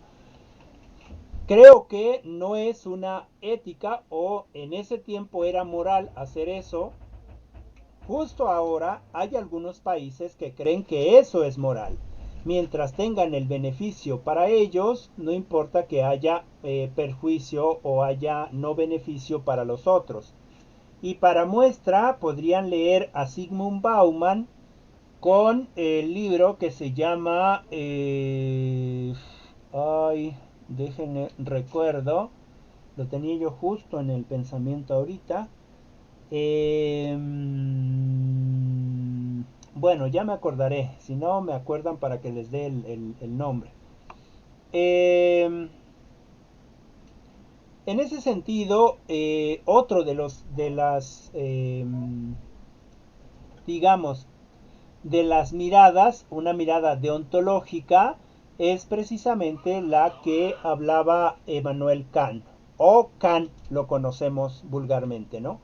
Creo que no es una ética, o en ese tiempo era moral hacer eso. Justo ahora hay algunos países que creen que eso es moral. Mientras tengan el beneficio para ellos, no importa que haya perjuicio o haya no beneficio para los otros. Y para muestra podrían leer a Zygmunt Bauman con el libro que se llama ay, déjenme recuerdo, lo tenía yo justo en el pensamiento ahorita. Bueno, ya me acordaré, si no me acuerdan para que les dé el nombre. Eh, en ese sentido, otro de las, digamos, de las miradas, una mirada deontológica, es precisamente la que hablaba Emmanuel Kant, o Kant lo conocemos vulgarmente, ¿no?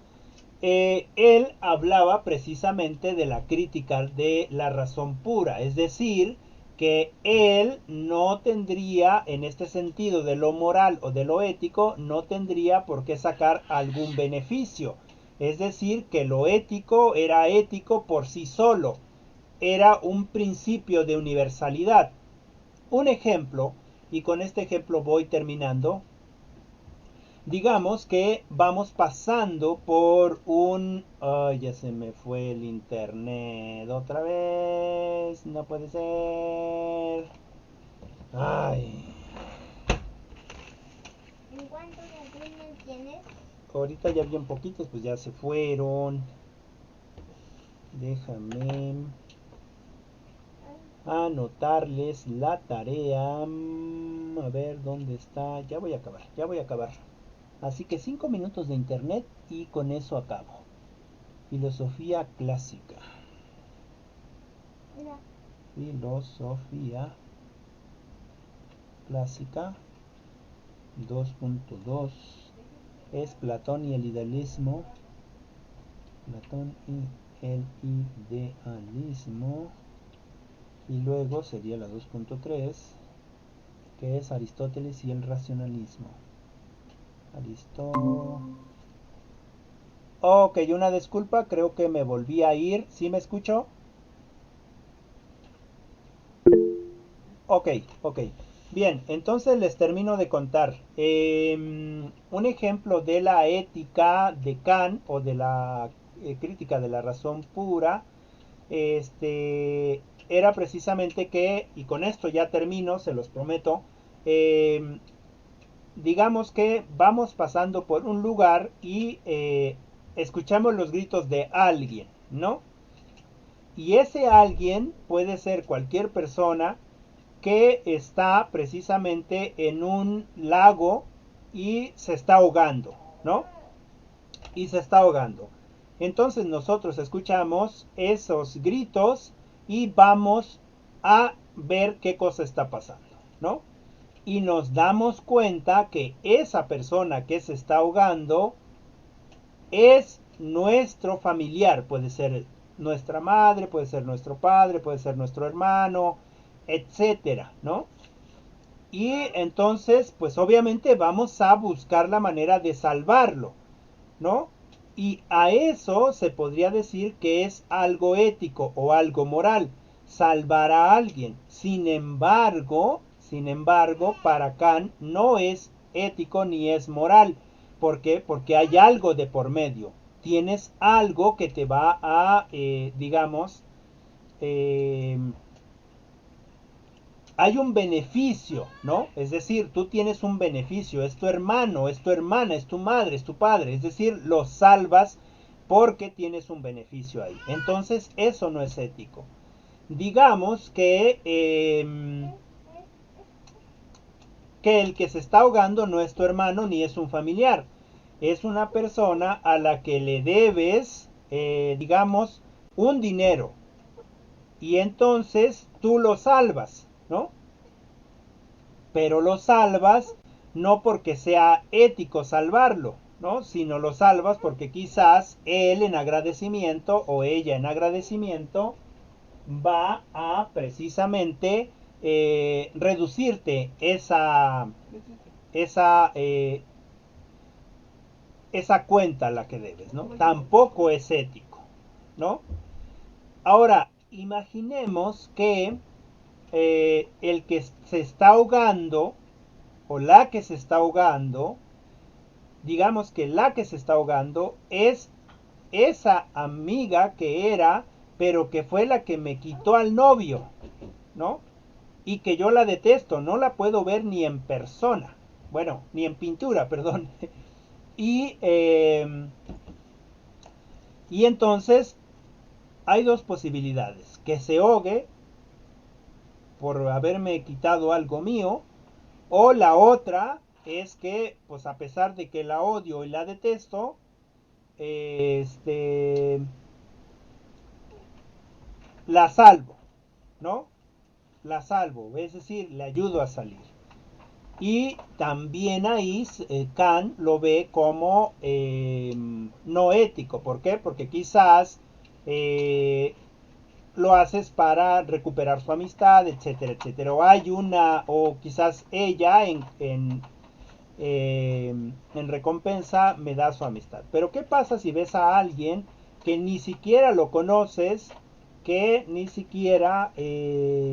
Él hablaba precisamente de la crítica de la razón pura, es decir, que él no tendría, en este sentido de lo moral o de lo ético, no tendría por qué sacar algún beneficio. Es decir, que lo ético era ético por sí solo, era un principio de universalidad. Un ejemplo, y con este ejemplo voy terminando. Digamos que vamos pasando por un... Ay, ya se me fue el internet otra vez. No puede ser. Ay. ¿En cuántos internet tienes? Ahorita ya bien poquitos, pues ya se fueron. Déjame anotarles la tarea. A ver dónde está. Ya voy a acabar, ya voy a acabar. Así que 5 minutos de internet y con eso acabo. Filosofía clásica. Mira. Filosofía clásica 2.2 es Platón y el idealismo. Platón y el idealismo. Y luego sería la 2.3, que es Aristóteles y el racionalismo. Ok, una disculpa, creo que me volví a ir. ¿Sí me escucho? Ok, ok. Bien, entonces les termino de contar. Un ejemplo de la ética de Kant, o de la crítica de la razón pura, era precisamente que, y con esto ya termino, se los prometo, digamos que vamos pasando por un lugar y escuchamos los gritos de alguien, ¿no? Y ese alguien puede ser cualquier persona que está precisamente en un lago y se está ahogando, ¿no? Y se está ahogando. Entonces nosotros escuchamos esos gritos y vamos a ver qué cosa está pasando, ¿no? Y nos damos cuenta que esa persona que se está ahogando es nuestro familiar, puede ser nuestra madre, puede ser nuestro padre, puede ser nuestro hermano, etcétera, ¿no? Y entonces, pues obviamente vamos a buscar la manera de salvarlo, ¿no? Y a eso se podría decir que es algo ético o algo moral, salvar a alguien. Sin embargo, para Kant no es ético ni es moral. ¿Por qué? Porque hay algo de por medio. Tienes algo que te va a, digamos, eh, hay un beneficio, ¿no? Es decir, tú tienes un beneficio, es tu hermano, es tu hermana, es tu madre, es tu padre, es decir, lo salvas porque tienes un beneficio ahí. Entonces, eso no es ético. Digamos que el que se está ahogando no es tu hermano ni es un familiar, es una persona a la que le debes, digamos, un dinero y entonces tú lo salvas, ¿no? Pero lo salvas no porque sea ético salvarlo, ¿no? Sino lo salvas porque quizás él en agradecimiento o ella en agradecimiento va a precisamente reducirte esa, eh, esa cuenta a la que debes, ¿no? Tampoco es ético, ¿no? Ahora, imaginemos que el que se está ahogando o la que se está ahogando, digamos que la que se está ahogando es esa amiga que era, pero que fue la que me quitó al novio, ¿no? Y que yo la detesto, no la puedo ver ni en persona, bueno, ni en pintura, perdón. Y, y entonces hay dos posibilidades, que se ahogue por haberme quitado algo mío, o la otra es que, pues a pesar de que la odio y la detesto, este, la salvo, ¿no? La salvo, es decir, le ayudo a salir. Y también ahí Kant lo ve como no ético. ¿Por qué? Porque quizás eh, lo haces para recuperar su amistad, etcétera, etcétera. O quizás ella en recompensa me da su amistad. Pero ¿qué pasa si ves a alguien que ni siquiera lo conoces, que ni siquiera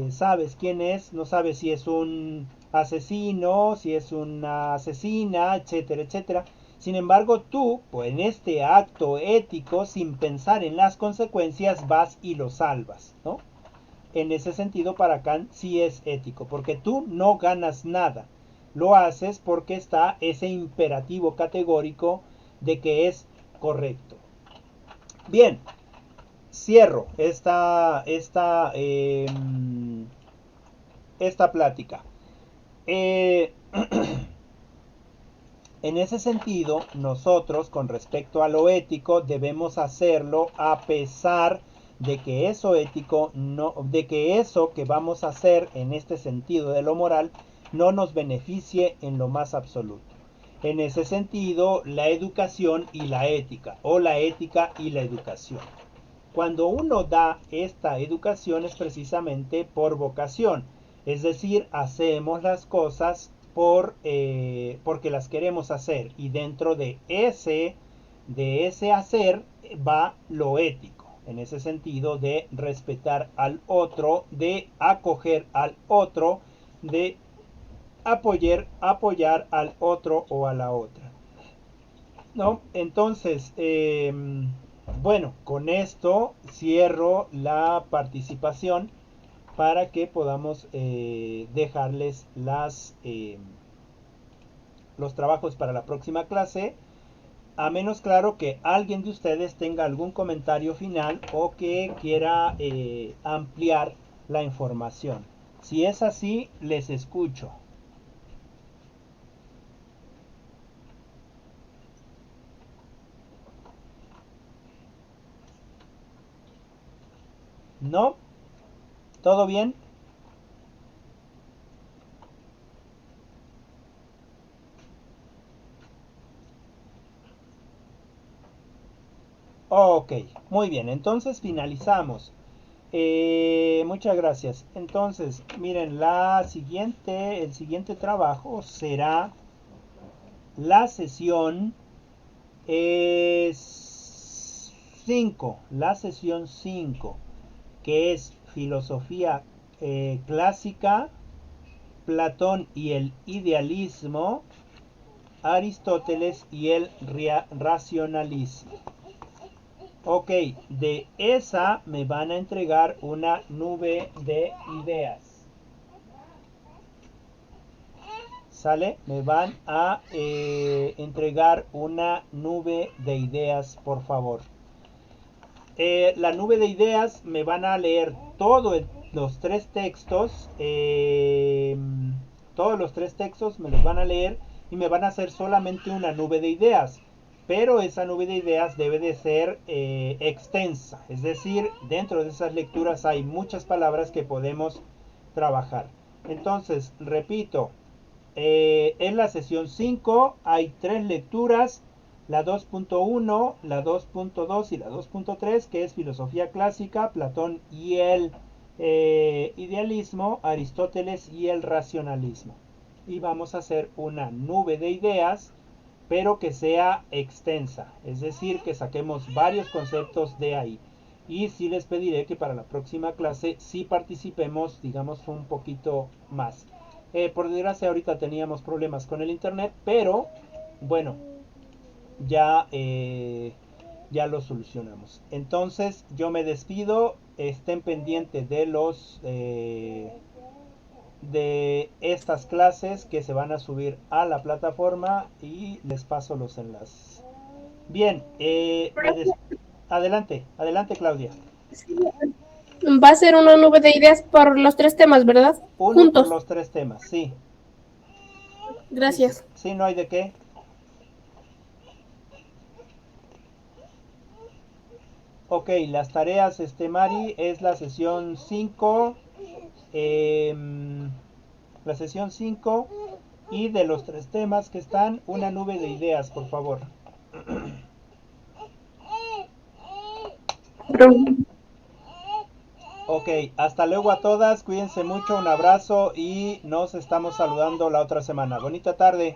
sabes quién es, no sabes si es un asesino, si es una asesina, etcétera, etcétera? Sin embargo, tú, pues en este acto ético, sin pensar en las consecuencias, vas y lo salvas, ¿no? En ese sentido, para Kant sí es ético, porque tú no ganas nada. Lo haces porque está ese imperativo categórico de que es correcto. Bien, cierro esta plática. Eh, en ese sentido, nosotros con respecto a lo ético debemos hacerlo a pesar de que eso ético no, de que eso que vamos a hacer en este sentido de lo moral no nos beneficie en lo más absoluto. En ese sentido, la educación y la ética, o la ética y la educación. Cuando uno da esta educación es precisamente por vocación, es decir, hacemos las cosas porque las queremos hacer y dentro de ese hacer va lo ético, en ese sentido de respetar al otro, de acoger al otro, de apoyar al otro o a la otra, ¿no? Entonces, bueno, con esto cierro la participación para que podamos dejarles los trabajos para la próxima clase, a menos claro que alguien de ustedes tenga algún comentario final o que quiera ampliar la información. Si es así, les escucho. ¿No? ¿Todo bien? Ok, muy bien, entonces finalizamos. Muchas gracias. Entonces, miren, el siguiente trabajo será la sesión 5, la sesión 5, que es filosofía clásica, Platón y el idealismo, Aristóteles y el racionalismo. Ok, de esa me van a entregar una nube de ideas. ¿Sale? Me van a entregar una nube de ideas, por favor. La nube de ideas me van a leer los tres textos. Todos los tres textos me los van a leer y me van a hacer solamente una nube de ideas. Pero esa nube de ideas debe de ser extensa. Es decir, dentro de esas lecturas hay muchas palabras que podemos trabajar. Entonces, repito, en la sesión 5 hay tres lecturas, la 2.1, la 2.2 y la 2.3, que es filosofía clásica, Platón y el idealismo, Aristóteles y el racionalismo. Y vamos a hacer una nube de ideas, pero que sea extensa, es decir, que saquemos varios conceptos de ahí. Y sí les pediré que para la próxima clase sí participemos, digamos, un poquito más. Por desgracia ahorita teníamos problemas con el internet, pero bueno, ya, ya lo solucionamos. Entonces yo me despido, estén pendientes de de estas clases que se van a subir a la plataforma y les paso los enlaces. Bien, adelante, adelante Claudia. Va a ser una nube de ideas por los tres temas, ¿verdad? Uno por Juntos. los tres temas, sí. Gracias. Sí, sí, no hay de qué. Ok, las tareas, Mari, es la sesión 5. La sesión 5 y de los tres temas que están, una nube de ideas, por favor. Ok, hasta luego a todas, cuídense mucho, un abrazo y nos estamos saludando la otra semana. Bonita tarde.